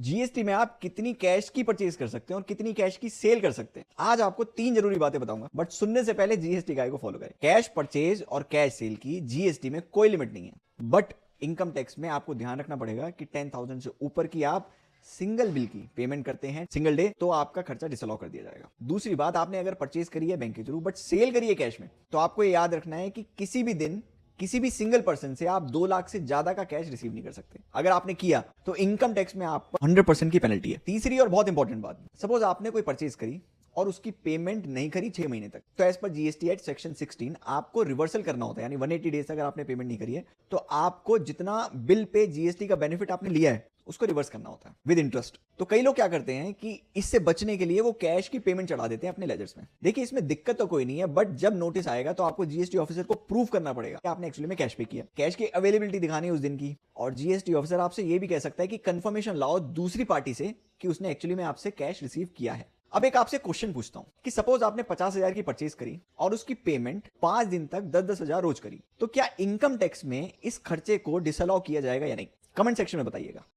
GST में आप कितनी कैश की परचेज कर सकते हैं और कितनी कैश की सेल कर सकते हैं। आज आपको 3 जरूरी बातें बताऊंगा, बट सुनने से पहले जीएसटी गाइड को फॉलो करें। कैश परचेज और कैश सेल की जीएसटी में कोई लिमिट नहीं है, बट इनकम टैक्स में आपको ध्यान रखना पड़ेगा कि 10,000 से ऊपर की आप सिंगल बिल की पेमेंट करते हैं सिंगल डे, तो आपका खर्चा डिसअलाउ कर दिया जाएगा। दूसरी बात, आपने अगर परचेज करी है बैंक के थ्रू बट सेल करी है कैश में, तो आपको ये याद रखना है कि किसी भी दिन किसी भी सिंगल पर्सन से आप 2 लाख से ज्यादा का कैश रिसीव नहीं कर सकते। अगर आपने किया तो इनकम टैक्स में आप 100% की पेनल्टी है। तीसरी और बहुत इंपॉर्टेंट बात, सपोज आपने कोई परचेज करी और उसकी पेमेंट नहीं करी 6 महीने तक, तो as per GST act section 16 आपको रिवर्सल करना होता है, यानी 180 डेज अगर आपने पेमेंट नहीं करी है तो आपको जितना बिल पे जीएसटी का बेनिफिट आपने लिया है उसको रिवर्स करना होता है विद इंटरेस्ट। तो कई लोग क्या करते हैं कि इससे बचने के लिए वो कैश की पेमेंट चढ़ा देते हैं अपने लेजर्स में। देखिए, इसमें दिक्कत तो कोई नहीं है, बट जब नोटिस आएगा तो आपको जीएसटी ऑफिसर को प्रूव करना पड़ेगा कि आपने एक्चुअली में कैश पे किया। कैश की अवेलेबिलिटी दिखानी है उस दिन की, और जीएसटी ऑफिसर आपसे ये भी कह सकता है कि कंफर्मेशन लाओ दूसरी पार्टी से कि उसने एक्चुअली में आपसे कैश रिसीव किया है। अब एक आपसे क्वेश्चन पूछता हूं कि सपोज आपने 50,000 की परचेज करी और उसकी पेमेंट 5 दिन तक 10-10 हजार रोज करी, तो क्या इनकम टैक्स में इस खर्चे को डिसअलाउ किया जाएगा या नहीं? कमेंट सेक्शन में बताइएगा।